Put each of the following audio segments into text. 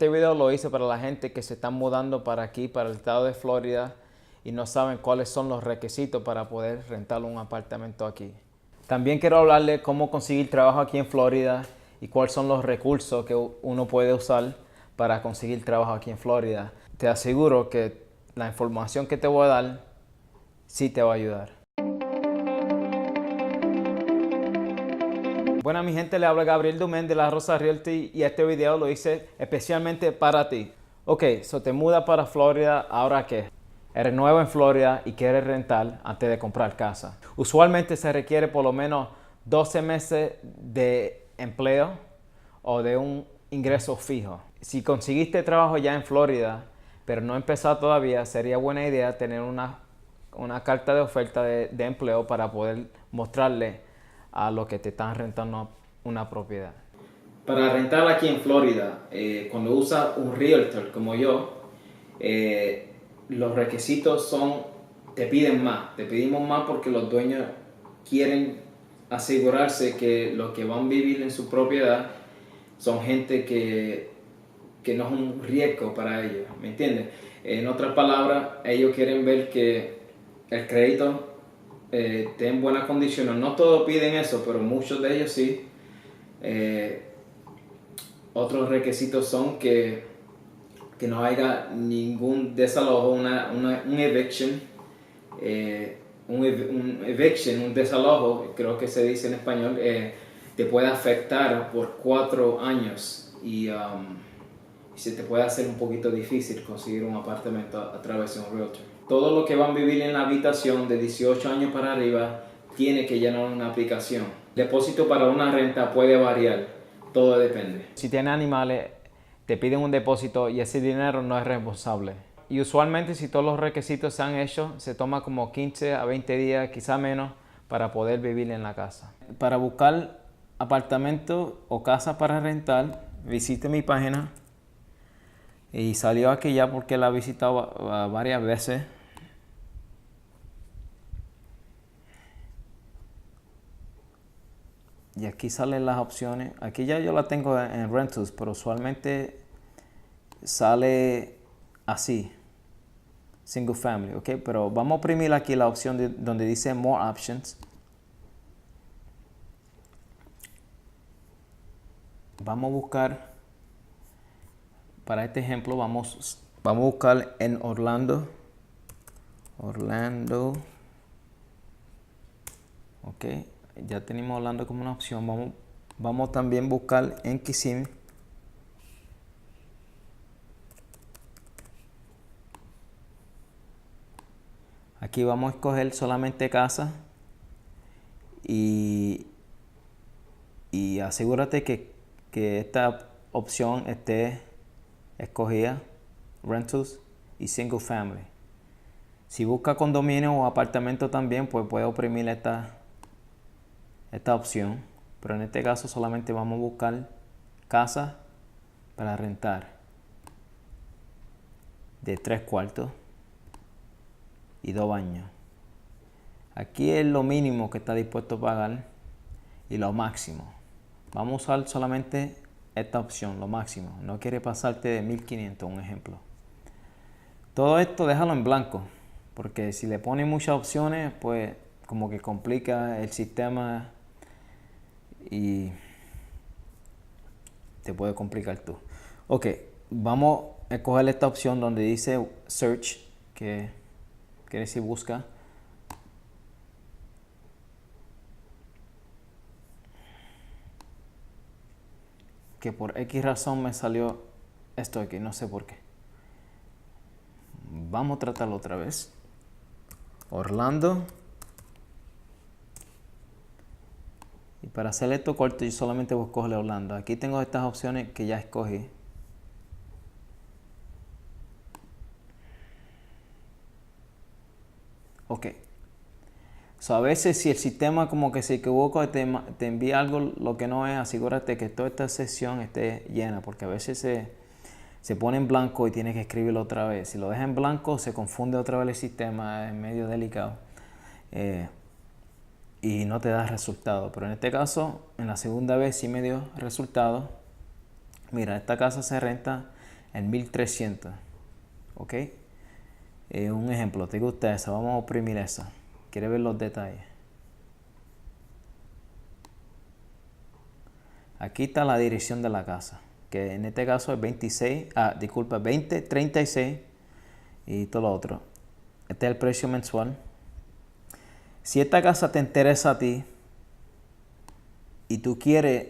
Este video lo hice para la gente que se están mudando para aquí, para el estado de Florida, y no saben cuáles son los requisitos para poder rentar un apartamento aquí. También quiero hablarle cómo conseguir trabajo aquí en Florida y cuáles son los recursos que uno puede usar para conseguir trabajo aquí en Florida. Te aseguro que la información que te voy a dar sí te va a ayudar. Bueno, mi gente, le habla Gabriel Dumén de La Rosa Realty y este video lo hice especialmente para ti. Ok, te mudas para Florida, ¿ahora qué? Eres nuevo en Florida y quieres rentar antes de comprar casa. Usualmente se requiere por lo menos 12 meses de empleo o de un ingreso fijo. Si conseguiste trabajo ya en Florida, pero no empezado todavía, sería buena idea tener una carta de oferta de empleo para poder mostrarle a los que te están rentando una propiedad. Para rentar aquí en Florida, cuando usas un realtor como yo, los requisitos te pedimos más porque los dueños quieren asegurarse que los que van a vivir en su propiedad son gente que no es un riesgo para ellos, ¿me entiendes? En otras palabras, ellos quieren ver que el crédito esté en buenas condiciones. No todos piden eso, pero muchos de ellos sí. Otros requisitos son que no haya ningún desalojo, un eviction. Un desalojo, creo que se dice en español, te puede afectar por 4 años y se te puede hacer un poquito difícil conseguir un apartamento a través de un realtor. Todos los que van a vivir en la habitación de 18 años para arriba tiene que llenar una aplicación. El depósito para una renta puede variar, todo depende. Si tienes animales, te piden un depósito y ese dinero no es reembolsable. Y usualmente si todos los requisitos se han hecho, se toma como 15 a 20 días, quizá menos, para poder vivir en la casa. Para buscar apartamento o casa para rentar, visite mi página. Y salió aquí ya porque la he visitado varias veces. Y aquí salen las opciones. Aquí ya yo la tengo en Rentals, pero usualmente sale así. Single family, ok. Pero vamos a oprimir aquí la opción donde dice More Options. Vamos a buscar, para este ejemplo, vamos a buscar en Orlando. Ok, ya tenemos Orlando como una opción. Vamos también a buscar en Kissimmee. Aquí vamos a escoger solamente casa y asegúrate que esta opción esté escogida, Rentals y Single Family. Si busca condominio o apartamento también, pues puede oprimir esta opción, pero en este caso solamente vamos a buscar casa para rentar de 3 cuartos y 2 baños. Aquí es lo mínimo que está dispuesto a pagar y lo máximo. Vamos a usar solamente esta opción, lo máximo. No quiere pasarte de 1500, un ejemplo. Todo esto déjalo en blanco, porque si le pones muchas opciones, pues como que complica el sistema y te puede complicar tú. Ok, vamos a escoger esta opción donde dice Search, que quiere decir busca. Que por X razón me salió esto aquí, no sé por qué. Vamos a tratarlo otra vez. Orlando. Y para hacer esto corto, yo solamente voy a escoger Orlando. Aquí tengo estas opciones que ya escogí. Ok. So, a veces si el sistema como que se equivoca, te envía algo lo que no es, asegúrate que toda esta sección esté llena, porque a veces se pone en blanco y tienes que escribirlo otra vez. Si lo dejas en blanco, se confunde otra vez el sistema, es medio delicado. Y no te da resultado. Pero en este caso, en la segunda vez sí me dio resultado. Mira, esta casa se renta en 1300. ¿Ok? Un ejemplo, ¿te gusta esa? Vamos a oprimir esa. ¿Quieres ver los detalles? Aquí está la dirección de la casa, que en este caso es 2036 y todo lo otro. Este es el precio mensual. Si esta casa te interesa a ti y tú quieres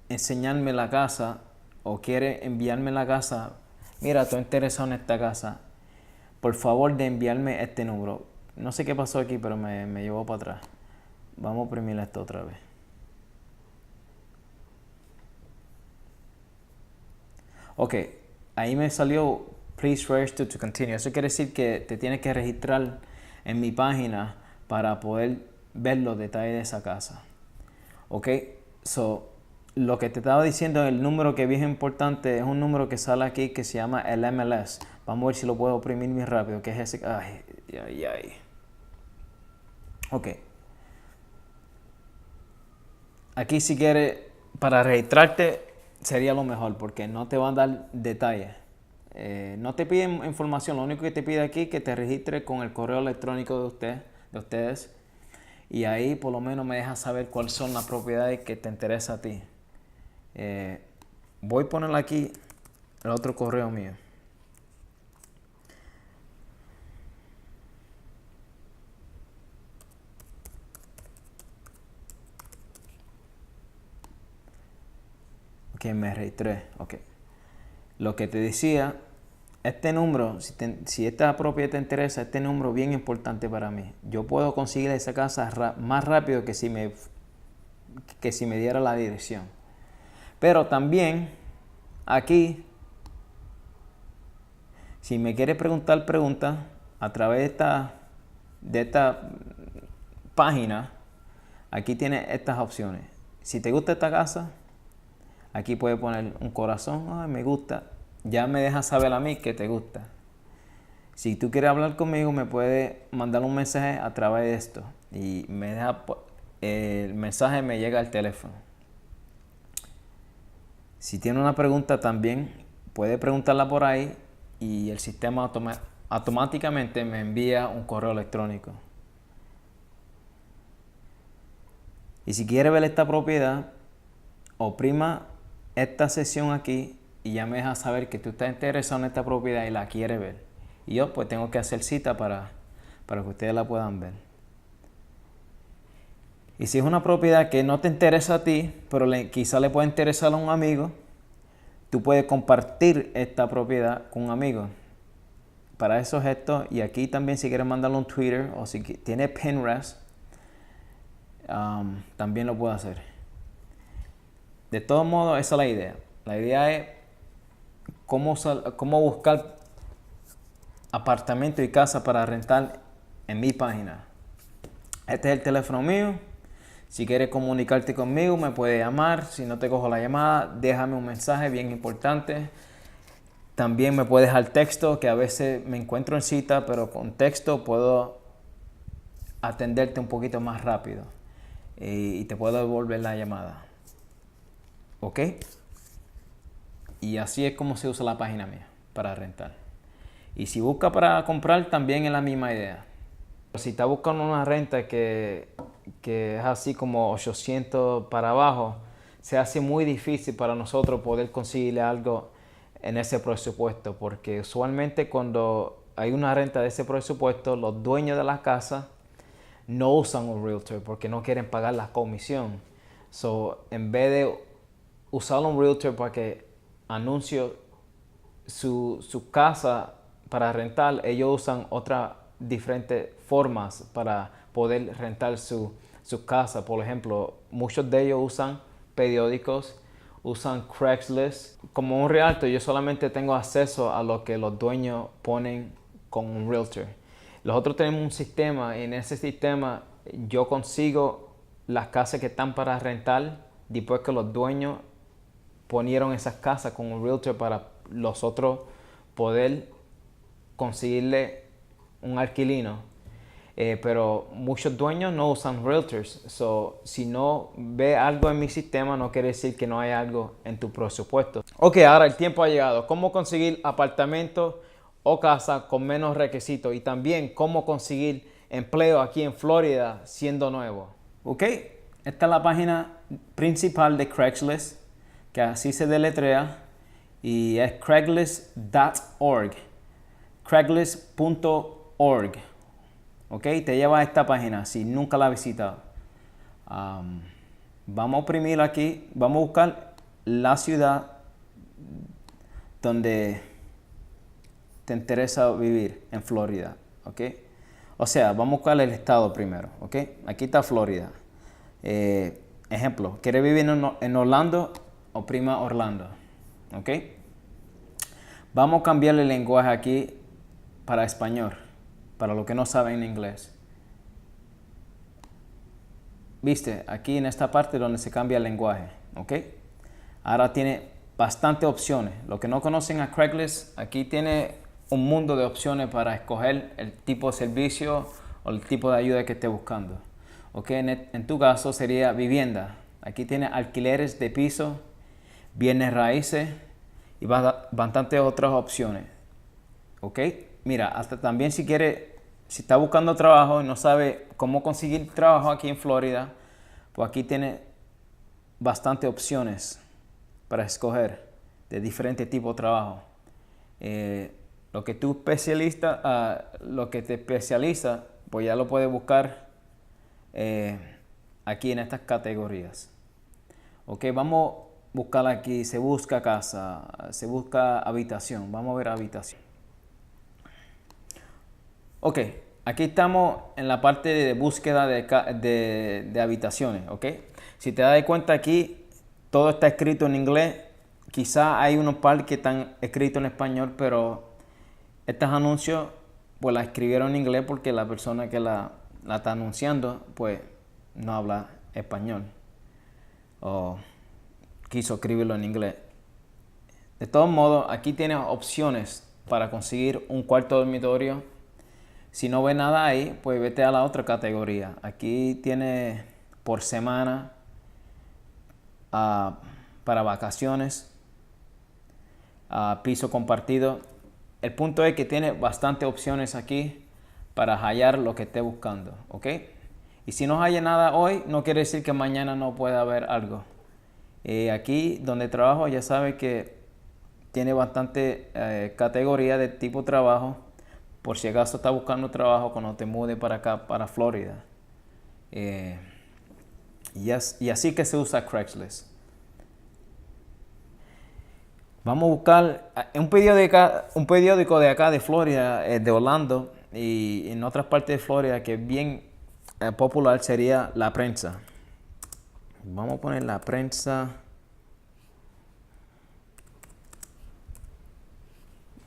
enseñarme la casa o quieres enviarme la casa, mira, estoy interesado en esta casa, por favor de enviarme este número. No sé qué pasó aquí, pero me llevó para atrás. Vamos a oprimir esto otra vez. Ok, ahí me salió please register to continue. Eso quiere decir que te tienes que registrar en mi página para poder ver los detalles de esa casa. Ok, so lo que te estaba diciendo, el número que vi es importante, es un número que sale aquí que se llama el MLS. Vamos a ver si lo puedo oprimir bien rápido, que es ese. Ay. Ok. Aquí si quieres, para registrarte sería lo mejor porque no te van a dar detalles. No te piden información, lo único que te pide aquí es que te registres con el correo electrónico de ustedes. Y ahí por lo menos me deja saber cuáles son las propiedades que te interesa a ti. Voy a poner aquí el otro correo mío. Ok, me registré. Ok. Lo que te decía, este número, si esta propiedad te interesa, este número es bien importante para mí. Yo puedo conseguir esa casa más rápido que si me diera la dirección. Pero también aquí, si me quieres preguntar preguntas a través de esta página, aquí tienes estas opciones. Si te gusta esta casa, aquí puedes poner un corazón. Ay, me gusta. Ya me dejas saber a mí que te gusta. Si tú quieres hablar conmigo, me puedes mandar un mensaje a través de esto. Y el mensaje me llega al teléfono. Si tiene una pregunta también, puede preguntarla por ahí y el sistema automáticamente me envía un correo electrónico. Y si quiere ver esta propiedad, oprima esta sesión aquí y ya me deja saber que tú estás interesado en esta propiedad y la quiere ver. Y yo pues tengo que hacer cita para que ustedes la puedan ver. Y si es una propiedad que no te interesa a ti, pero quizá le puede interesar a un amigo, tú puedes compartir esta propiedad con un amigo. Para esos gestos, y aquí también si quieres mandarlo un Twitter o si tiene Pinterest, también lo puedo hacer. De todos modos, esa es la idea. La idea es cómo buscar apartamento y casa para rentar en mi página. Este es el teléfono mío. Si quieres comunicarte conmigo, me puedes llamar. Si no te cojo la llamada, déjame un mensaje bien importante. También me puedes dejar texto, que a veces me encuentro en cita, pero con texto puedo atenderte un poquito más rápido y te puedo devolver la llamada. ¿Ok? Y así es como se usa la página mía para rentar. Y si busca para comprar, también es la misma idea. Si está buscando una renta que es así como 800 para abajo, se hace muy difícil para nosotros poder conseguirle algo en ese presupuesto, porque usualmente cuando hay una renta de ese presupuesto, los dueños de la casa no usan un realtor porque no quieren pagar la comisión. So, en vez de usar un realtor para que anuncie su casa para rentar, ellos usan otras diferentes formas para poder rentar su casa. Por ejemplo, muchos de ellos usan periódicos, usan Craigslist. Como un realtor, yo solamente tengo acceso a lo que los dueños ponen con un realtor. Nosotros tenemos un sistema y en ese sistema yo consigo las casas que están para rentar después que los dueños ponieron esas casas con un realtor para los otros poder conseguirle un alquilino. Pero muchos dueños no usan realtors. So, si no ve algo en mi sistema, no quiere decir que no hay algo en tu presupuesto. Ok, ahora el tiempo ha llegado. ¿Cómo conseguir apartamento o casa con menos requisitos? Y también cómo conseguir empleo aquí en Florida siendo nuevo. Ok, esta es la página principal de Craigslist, que así se deletrea, y es craigslist.org. Craigslist.org. Ok, te lleva a esta página si nunca la has visitado. Vamos a oprimir aquí, vamos a buscar la ciudad donde te interesa vivir en Florida, ¿ok? O sea, vamos a buscar el estado primero, ¿ok? Aquí está Florida. Ejemplo, ¿quieres vivir en Orlando? Oprima Orlando, ¿ok? Vamos a cambiar el lenguaje aquí para español, para los que no saben inglés. ¿Viste? Aquí en esta parte donde se cambia el lenguaje, ¿ok? Ahora tiene bastantes opciones. Los que no conocen a Craigslist, aquí tiene un mundo de opciones para escoger el tipo de servicio o el tipo de ayuda que esté buscando. ¿Ok? En tu caso sería vivienda. Aquí tiene alquileres de piso, bienes raíces y bastantes otras opciones. ¿Ok? Mira, hasta también si está buscando trabajo y no sabe cómo conseguir trabajo aquí en Florida, pues aquí tiene bastantes opciones para escoger de diferentes tipos de trabajo. Lo que te especializa, pues ya lo puedes buscar aquí en estas categorías. Ok, vamos a buscar aquí, se busca casa, se busca habitación, vamos a ver habitación. Ok, aquí estamos en la parte de búsqueda de habitaciones, ok. Si te das cuenta aquí, todo está escrito en inglés. Quizá hay unos par que están escritos en español, pero estos anuncios pues la escribieron en inglés porque la persona que la está anunciando pues no habla español o quiso escribirlo en inglés. De todos modos, aquí tienes opciones para conseguir un cuarto dormitorio. Si no ves nada ahí, pues vete a la otra categoría. Aquí tienes por semana, para vacaciones, piso compartido. El punto es que tiene bastantes opciones aquí para hallar lo que esté buscando, ¿ok? Y si no haya nada hoy, no quiere decir que mañana no pueda haber algo. Aquí donde trabajo ya sabe que tiene bastante categoría de tipo de trabajo, por si acaso está buscando trabajo cuando te mude para acá, para Florida. Y así que se usa Craigslist. Vamos a buscar un periódico de acá de Florida, de Orlando y en otras partes de Florida que es bien popular, sería La Prensa. Vamos a poner La Prensa.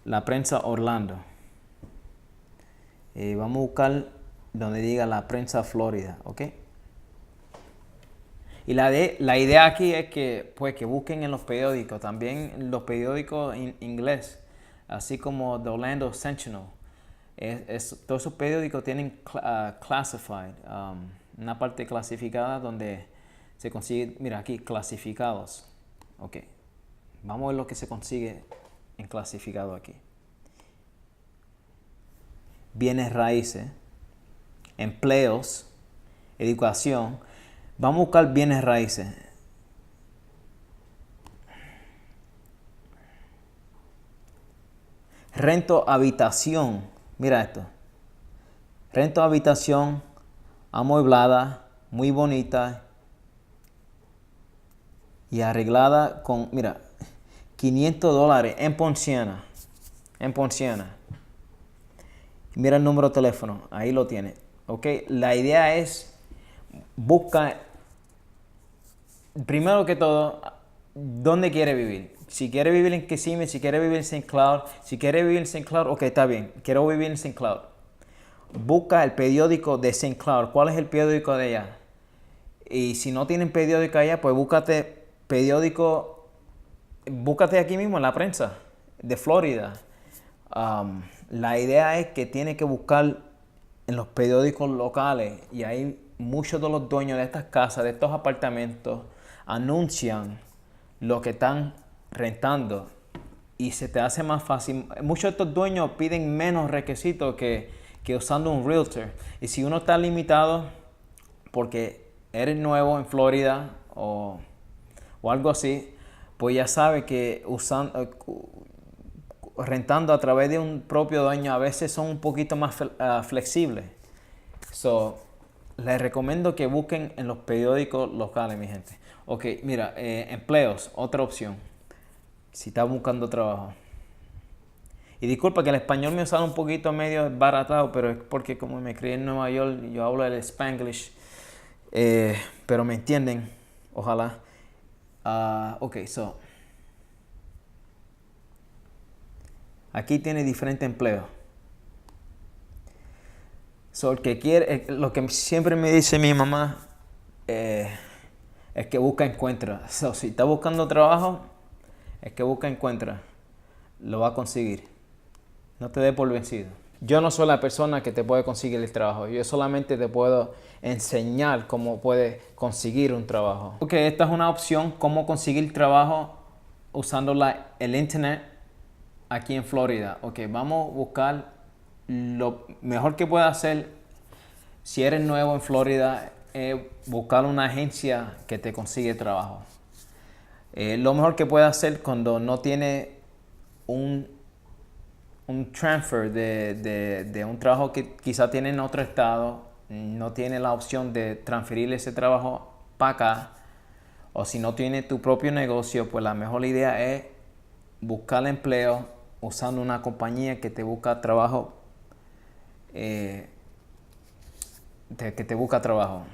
La Prensa Orlando. Vamos a buscar donde diga La Prensa Florida, ¿ok? Y la idea aquí es que, pues, que busquen en los periódicos, también los periódicos en inglés, así como The Orlando Sentinel. Todos esos periódicos tienen classified, una parte clasificada donde se consigue, mira aquí, clasificados. Ok, vamos a ver lo que se consigue en clasificado aquí. Bienes raíces, empleos, educación. Vamos a buscar bienes raíces. Rento habitación. Mira esto. Rento habitación amueblada, muy bonita y arreglada con, mira, $500 en Ponciana. En Ponciana. Mira el número de teléfono. Ahí lo tiene. Ok. La idea es busca, primero que todo, dónde quiere vivir. Si quiere vivir en Kissimmee, si quiere vivir en St. Cloud, si quiere vivir en St. Cloud, ok, está bien, quiero vivir en St. Cloud. Busca el periódico de St. Cloud. ¿Cuál es el periódico de allá? Y si no tienen periódico allá, pues búscate aquí mismo en La Prensa de Florida. La idea es que tiene que buscar en los periódicos locales y ahí muchos de los dueños de estas casas, de estos apartamentos, anuncian lo que están rentando y se te hace más fácil. Muchos de estos dueños piden menos requisitos que usando un realtor. Y si uno está limitado porque eres nuevo en Florida o algo así, pues ya sabe que rentando a través de un propio dueño a veces son un poquito más flexibles. So, les recomiendo que busquen en los periódicos locales, mi gente. Ok, mira, empleos, otra opción. Si estás buscando trabajo. Y disculpa que el español me sale un poquito medio baratado, pero es porque como me crié en Nueva York, yo hablo el Spanglish. Pero me entienden, ojalá. Ok, so. Aquí tiene diferentes empleos. So, el que quiere, lo que siempre me dice mi mamá es que busca, encuentra. So, si está buscando trabajo, es que busca, encuentra. Lo va a conseguir. No te dé por vencido. Yo no soy la persona que te puede conseguir el trabajo. Yo solamente te puedo enseñar cómo puedes conseguir un trabajo. Ok, esta es una opción, cómo conseguir trabajo usando el internet aquí en Florida. Ok, vamos a buscar lo mejor que puedas hacer si eres nuevo en Florida, es buscar una agencia que te consigue trabajo. Lo mejor que puedes hacer cuando no tiene un transfer de un trabajo que quizá tiene en otro estado, no tiene la opción de transferir ese trabajo para acá, o si no tiene tu propio negocio, pues la mejor idea es buscar empleo usando una compañía que te busca trabajo, que te busca trabajo.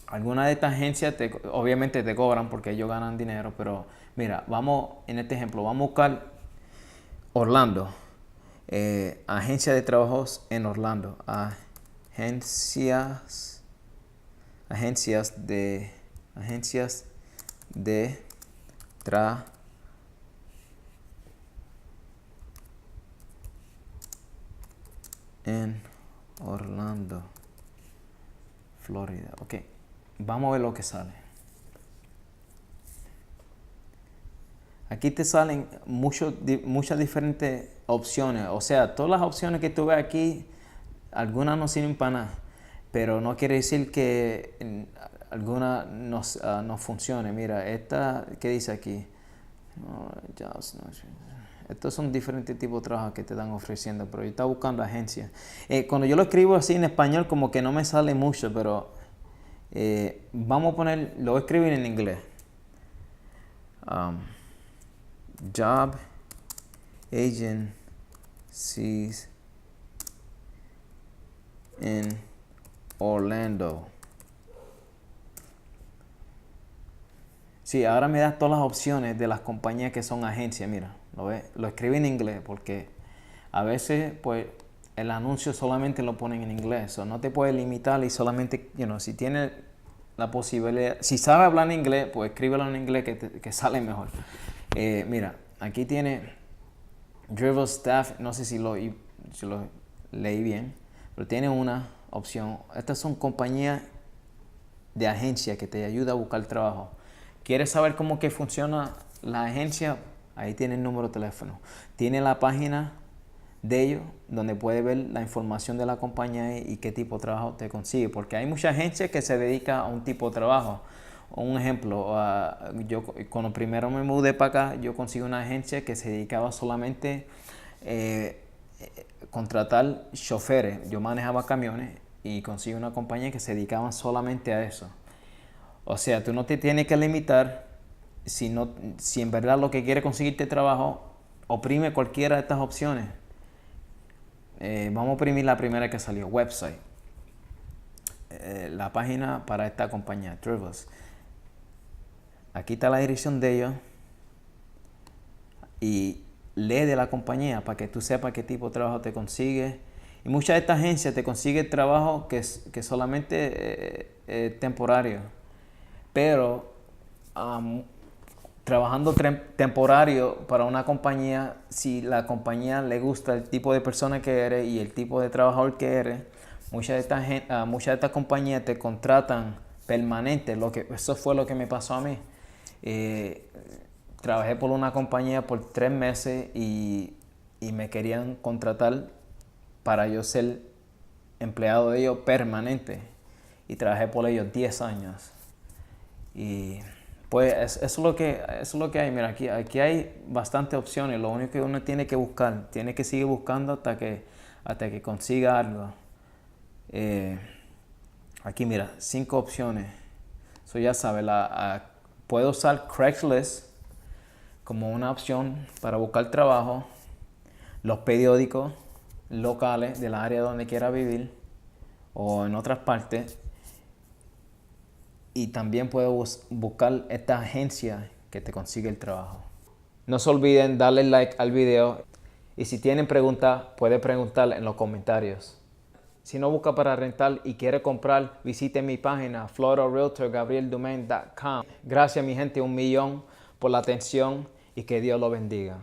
Algunas de estas agencias obviamente te cobran porque ellos ganan dinero, pero mira, en este ejemplo, vamos a buscar Orlando. Agencia de trabajos en Orlando. Agencias de trabajo en Orlando, Florida. Ok, vamos a ver lo que sale. Aquí te salen muchas diferentes opciones. O sea, todas las opciones que tú ves aquí, algunas no sirven para nada. Pero no quiere decir que alguna no funcione. Mira, esta, ¿qué dice aquí? Estos son diferentes tipos de trabajos que te están ofreciendo, pero yo estaba buscando agencias. Cuando yo lo escribo así en español, como que no me sale mucho, pero vamos a poner, lo voy a escribir en inglés. Job agencies in Orlando. Sí, ahora me da todas las opciones de las compañías que son agencias. Mira, lo escribí en inglés porque a veces pues el anuncio solamente lo ponen en inglés. O no te puedes limitar y solamente, si tienes la posibilidad, si sabes hablar en inglés, pues escríbelo en inglés que sale mejor. Mira, aquí tiene Drivel Staff, no sé si lo leí bien, pero tiene una opción. Estas son compañías de agencia que te ayuda a buscar trabajo. ¿Quieres saber cómo que funciona la agencia? Ahí tiene el número de teléfono. Tiene la página de ellos donde puedes ver la información de la compañía y qué tipo de trabajo te consigue. Porque hay mucha agencia que se dedica a un tipo de trabajo. Un ejemplo, yo cuando primero me mudé para acá, yo conseguí una agencia que se dedicaba solamente a contratar choferes. Yo manejaba camiones y conseguí una compañía que se dedicaba solamente a eso. O sea, tú no te tienes que limitar. Si en verdad lo que quieres conseguirte trabajo, oprime cualquiera de estas opciones. Vamos a oprimir la primera que salió, website. La página para esta compañía, Drivels. Aquí está la dirección de ellos. Y lee de la compañía para que tú sepas qué tipo de trabajo te consigue. Y muchas de estas agencias te consiguen trabajo que solamente es temporario. Pero trabajando temporario para una compañía, si la compañía le gusta el tipo de persona que eres y el tipo de trabajador que eres, muchas de estas compañías te contratan permanente. Eso fue lo que me pasó a mí. Trabajé por una compañía por 3 meses y me querían contratar para yo ser empleado de ellos permanente. Y trabajé por ellos 10 años. Y pues eso es lo que hay. Mira, aquí hay bastantes opciones. Lo único que uno tiene que buscar, tiene que seguir buscando hasta que consiga algo. Aquí mira, 5 opciones. So ya sabes, puedo usar Craigslist como una opción para buscar trabajo, los periódicos locales del área donde quiera vivir o en otras partes, y también puedo buscar esta agencia que te consigue el trabajo. No se olviden darle like al video y si tienen preguntas pueden preguntar en los comentarios. Si no busca para rentar y quiere comprar, visite mi página floridarealtorgabrieldumain.com. Gracias mi gente, 1,000,000 por la atención y que Dios lo bendiga.